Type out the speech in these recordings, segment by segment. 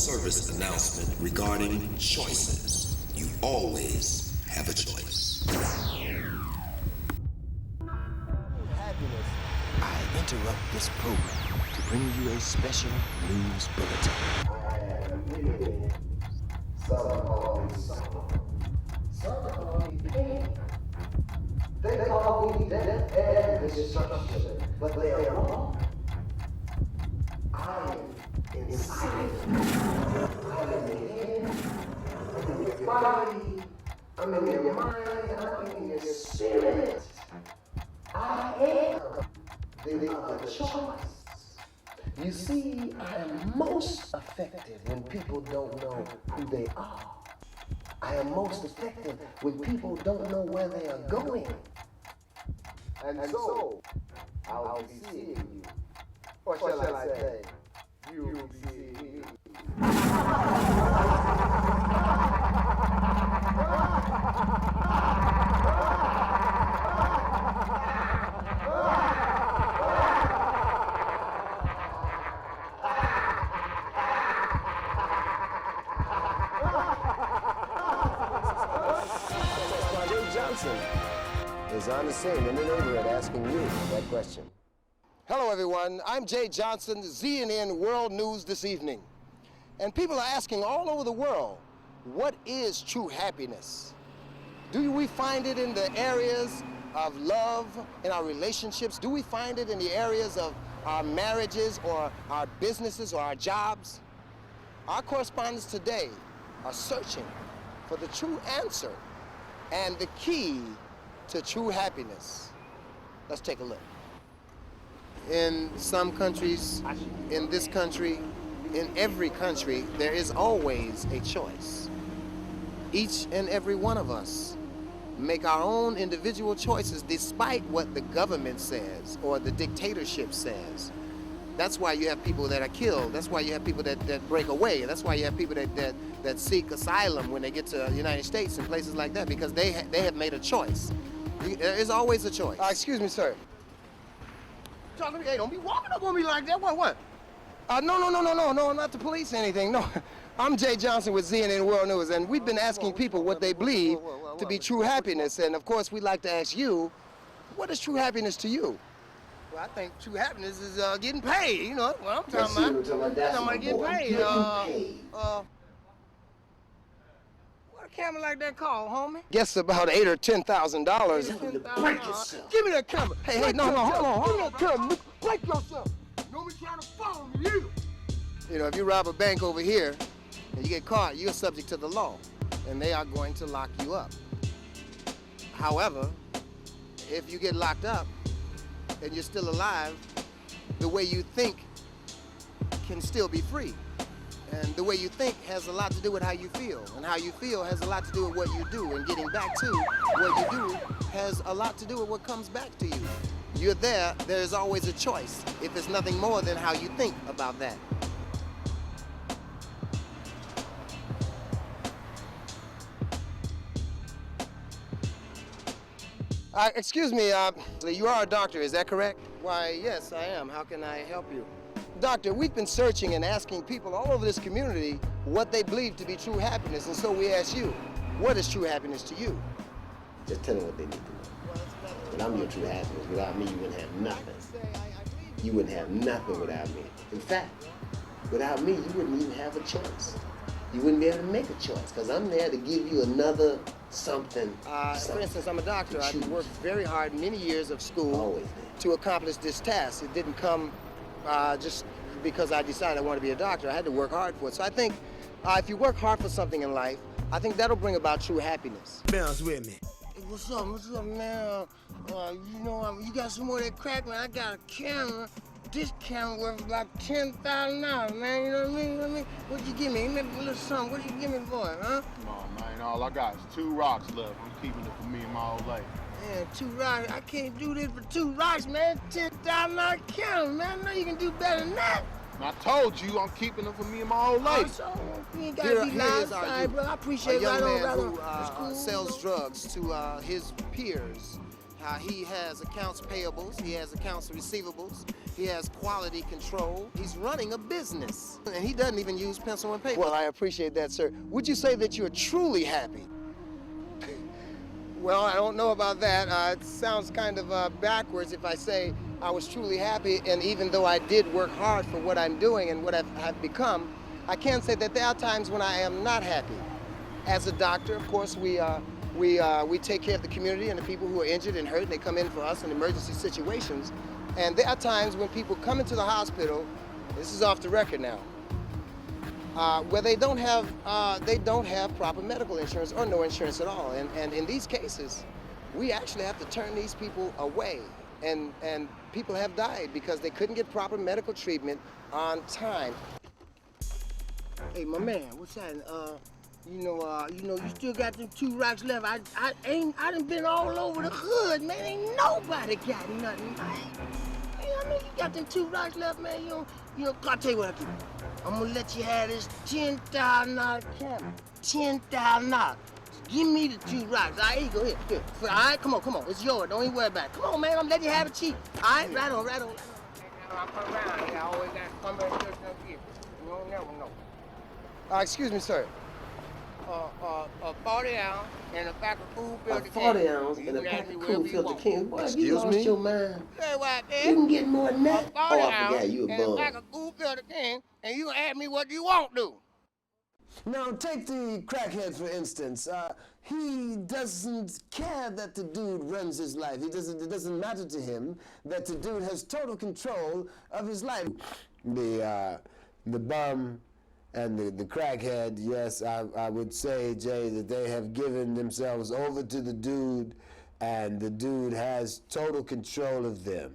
service announcement regarding choices. You always have a choice. Happiness. I interrupt this program to bring you a special news bulletin. They call me death and destruction, but they are wrong. I am inside. I'm in your head. I'm in your body. I'm in your mind. I'm in your spirit. I am the other choice. You see, I am most affected when people don't know who they are. I am most effective when people don't know where they are going. And so, I'll be seeing you. Or shall I say, you'll be seeing me. Is on the scene in the neighborhood asking you that question. Hello everyone, I'm Jay Johnson, CNN World News this evening. And people are asking all over the world, what is true happiness? Do we find it in the areas of love, in our relationships? Do we find it in the areas of our marriages or our businesses or our jobs? Our correspondents today are searching for the true answer and the key to true happiness. Let's take a look. In some countries, in this country, in every country, there is always a choice. Each and every one of us make our own individual choices despite what the government says or the dictatorship says. That's why you have people that are killed. That's why you have people that break away. That's why you have people that seek asylum when they get to the United States and places like that, because they have made a choice. There is always a choice. Excuse me, sir. Hey, don't be walking up on me like that. What? No, I'm not the police or anything. No, I'm Jay Johnson with CNN World News, and we've been asking people what they believe to be true happiness. And of course, we'd like to ask you, what is true happiness to you? Well, I think true happiness is getting paid. You know what I'm talking about? I'm talking about getting paid. What a camera like that called, homie? Guess about $8,000 or $10,000. Break yourself. Give me that camera. Hey, no, hold on. Give me that camera. Break yourself. No one trying to follow me either. You know, if you rob a bank over here and you get caught, you're subject to the law, and they are going to lock you up. However, if you get locked up and you're still alive, the way you think can still be free. And the way you think has a lot to do with how you feel. And how you feel has a lot to do with what you do. And getting back to what you do has a lot to do with what comes back to you. You're there is always a choice if it's nothing more than how you think about that. Excuse me, you are a doctor, is that correct? Why, yes, I am. How can I help you? Doctor, we've been searching and asking people all over this community what they believe to be true happiness, and so we ask you, what is true happiness to you? Just tell them what they need to know. But I'm your true happiness. Without me, you wouldn't have nothing. You wouldn't have nothing without me. In fact, without me, you wouldn't even have a choice. You wouldn't be able to make a choice, because I'm there to give you another something. For instance, I'm a doctor. I worked very hard, many years of school to accomplish this task. It didn't come just because I decided I wanted to be a doctor. I had to work hard for it. So I think if you work hard for something in life, I think that'll bring about true happiness. Bounce with me. Hey, what's up, man? You know, you got some more of that crack, man? I got a camera. This camera worth about $10,000, man. You know what I mean? What'd you give me? Give me a little something. What'd you give me for it, huh? Come on, man. All I got is 2 rocks left. I'm keeping it for me and my old lady. Man, 2 rocks. I can't do this for 2 rocks, man. $10,000 camera, man. I know you can do better than that. And I told you I'm keeping them for me and my old lady. So you ain't gotta be nice, sorry, bro. I appreciate a young it. man who sells drugs to his peers. He has accounts payables, he has accounts receivables, He has quality control. He's running a business. And he doesn't even use pencil and paper. Well, I appreciate that, sir. Would you say that you're truly happy? Well, I don't know about that. It sounds kind of backwards if I say I was truly happy, and even though I did work hard for what I'm doing and what I've become, I can say that there are times when I am not happy. As a doctor, of course, we take care of the community and the people who are injured and hurt, and they come in for us in emergency situations. And there are times when people come into the hospital, this is off the record now, where they don't have proper medical insurance or no insurance at all. And in these cases, we actually have to turn these people away. And people have died because they couldn't get proper medical treatment on time. Hey, my man, what's that? You still got them 2 rocks left. I done been all over the hood, man. Ain't nobody got nothing, man. Hey, I mean, you got them 2 rocks left, man. I'll tell you what I do. I'm gonna let you have this $10,000 camera. $10,000. Give me the 2 rocks. All right, here you go. Here. All right, come on. It's yours. Don't even worry about it. Come on, man. I'm letting you have it cheap. All right, right on. I come around here. I always got to come back and just up here. You don't never know. Excuse me, sir. A 40 ounce and a pack of cool filter cans. 40 ounce and a pack of cool filter cans. Boy, you lost your mind. Say what, man? You can get more than that. A 40 I ounce forgot you a and a bum. pack of cool filter cans, and you can ask me what you want to. Now, take the crackhead, for instance. He doesn't care that the dude runs his life. It doesn't matter to him that the dude has total control of his life. The bum and the crackhead, yes, I would say, Jay, that they have given themselves over to the dude, and the dude has total control of them.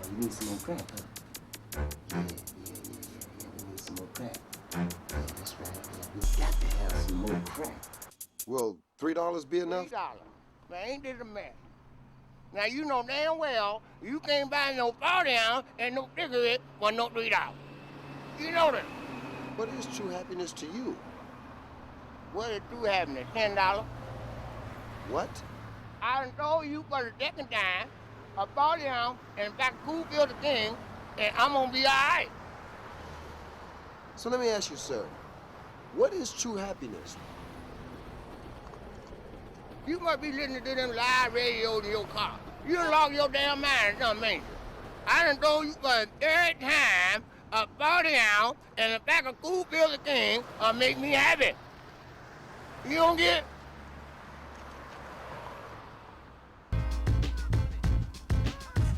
You need some more crack, huh? Yeah. We need some more crack. Yeah, that's right. Yeah, we got to have some more crack. Will $3 be enough? $3. Man, ain't this a mess? Now, you know damn well you can't buy no 40 ounce and no cigarette for no $3. You know that. What is true happiness to you? What is true happiness? $10? What? I done told you for the second time, a 40 ounce and a pack of cool filter thing, and I'm gonna be all right. So let me ask you, sir, what is true happiness? You must be listening to them live radios in your car. You done lost your damn mind or something, ain't you? I done told you for the 3rd time, a 40 ounce and a pack of cool filter thing will make me happy. You don't get it?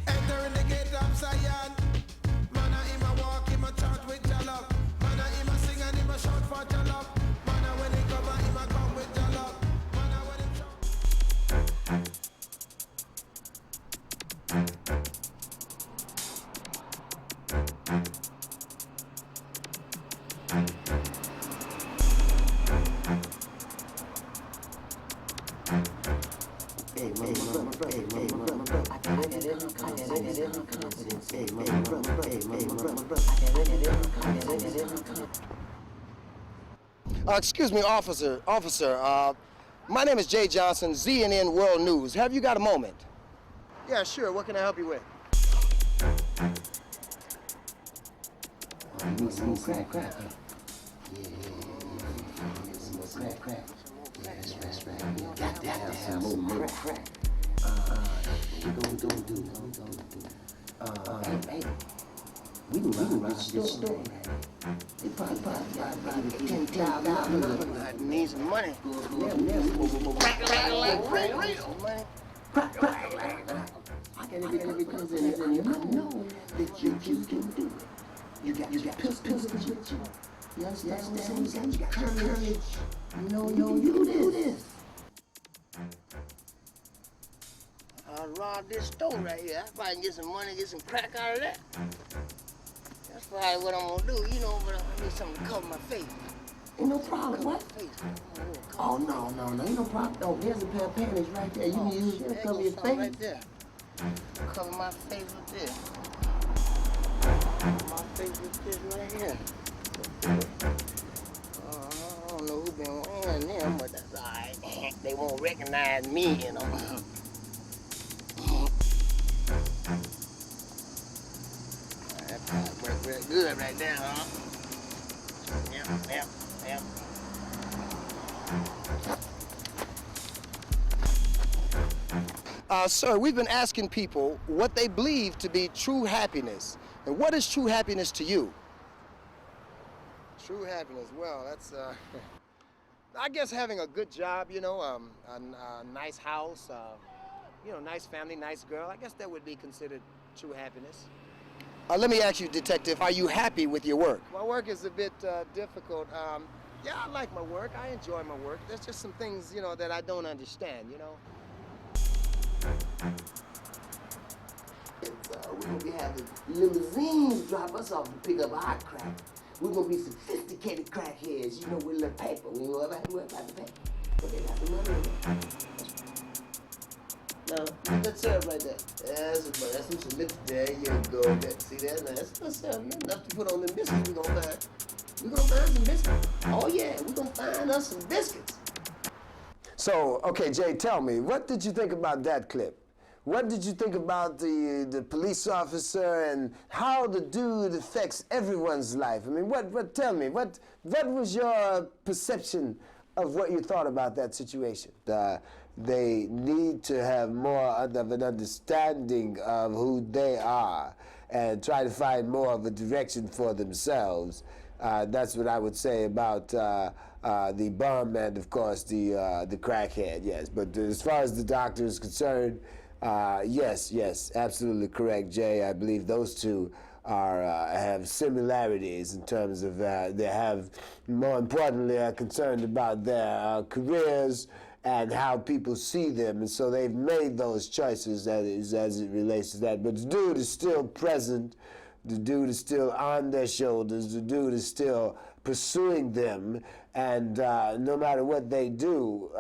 Enter in the gate of Zion. Man, him a walk, him a chant with your love. Man, him a sing and him a shout for your love. Man, when he him a come with your love. Man, when him shout. Excuse me, officer. My name is Jay Johnson, ZNN World News. Have you got a moment? Yeah, sure. What can I help you with? You need some more crack. Yeah. Some more crack. Yeah, that's right. You got to have some more crack. We gonna do. Hey. We can rob this store. They probably $10,000. I need some money. Crack. I got it because you know that you can do it. You got your pistols with you. You understand what I'm saying? You got courage. You know you do this. I'll rob this store right here. I probably can get some money, get some crack out of that. That's probably what I'm gonna do, you know, but I need something to cover my face. Ain't no problem, what? Oh, no, ain't no problem. Oh, there's a pair of panties right there. You can use that to cover your face. Right there. Cover my face with this. My favorite fish right here. I don't know who been wearing them, but that's all right. They won't recognize me in them. That probably work real good right there, huh? Yep. Sir, we've been asking people what they believe to be true happiness. And what is true happiness to you? True happiness, well, that's, I guess having a good job, you know, a nice house, you know, nice family, nice girl. I guess that would be considered true happiness. Let me ask you, Detective, are you happy with your work? My work is a bit difficult. Yeah, I like my work. I enjoy my work. There's just some things, you know, that I don't understand, you know? We're going to be having limousines drop us off to pick up our crack. We're going to be sophisticated crackheads, you know, with a little paper. We know about the paper. But they got the money in it. Now, that's it right there. That's some lips. There you go. See that? Now, that's enough to put on the biscuits we're going to find. We're going to find some biscuits. Oh, yeah, we're going to find us some biscuits. So, okay, Jay, tell me, what did you think about that clip? What did you think about the police officer and how the dude affects everyone's life? I mean, tell me, what was your perception of what you thought about that situation? They need to have more of an understanding of who they are and try to find more of a direction for themselves. That's what I would say about the bum and, of course, the crackhead, yes. But as far as the doctor is concerned, yes, absolutely correct, Jay. I believe those two have similarities in terms of they have, more importantly, are concerned about their careers and how people see them, and so they've made those choices as it relates to that. But the dude is still present. The dude is still on their shoulders. The dude is still pursuing them, and no matter what they do,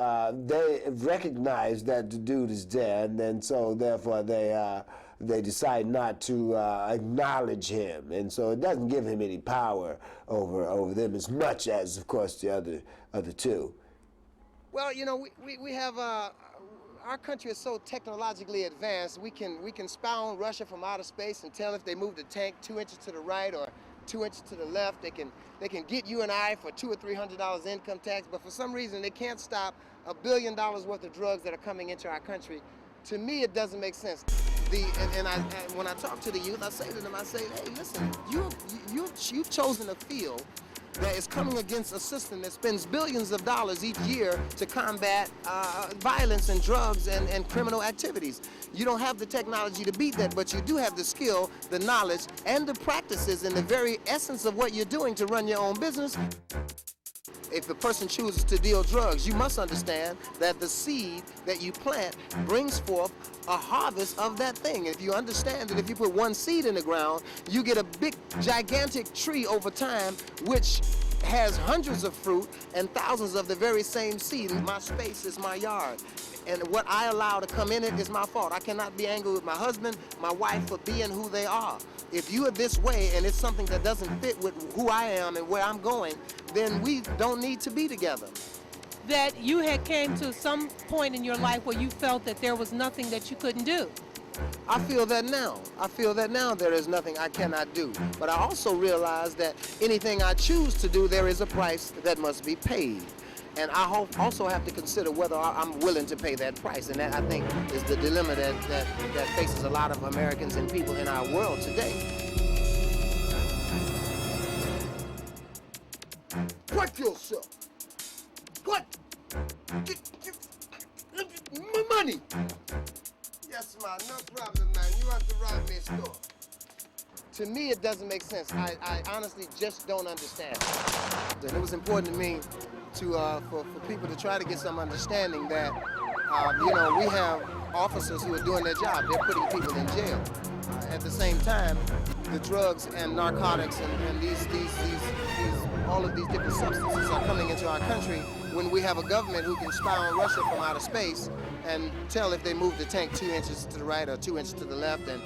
they recognize that the dude is there, and then so therefore they decide not to acknowledge him, and so it doesn't give him any power over them as much as, of course, the other two. Well, you know, we have our country is so technologically advanced. We can spy on Russia from outer space and tell if they move the tank 2 inches to the right or 2 inches to the left. They can get you and I for $200 or $300 income tax, but for some reason they can't stop $1 billion worth of drugs that are coming into our country. To me, it doesn't make sense. When I talk to the youth, I say to them, hey, listen, you've chosen a field that is coming against a system that spends billions of dollars each year to combat violence and drugs and criminal activities. You don't have the technology to beat that, but you do have the skill, the knowledge, and the practices and the very essence of what you're doing to run your own business. If the person chooses to deal drugs, you must understand that the seed that you plant brings forth a harvest of that thing. If you understand that if you put one seed in the ground, you get a big, gigantic tree over time, which has hundreds of fruit and thousands of the very same seed. My space is my yard, and what I allow to come in it is my fault. I cannot be angry with my husband, my wife, for being who they are. If you are this way and it's something that doesn't fit with who I am and where I'm going, then we don't need to be together. That you had came to some point in your life where you felt that there was nothing that you couldn't do. I feel that now. I feel that now there is nothing I cannot do. But I also realize that anything I choose to do, there is a price that must be paid. And I also have to consider whether I'm willing to pay that price. And that, I think, is the dilemma that faces a lot of Americans and people in our world today. Cut yourself. Cut. Get my money. Yes, man, no problem, man. You have to rob me a store. To me, it doesn't make sense. I honestly just don't understand. And it was important to me for people to try to get some understanding that, you know, we have officers who are doing their job. They're putting people in jail. At the same time, the drugs and narcotics and all of these different substances are coming into our country when we have a government who can spy on Russia from outer space and tell if they move the tank 2 inches to the right or 2 inches to the left. And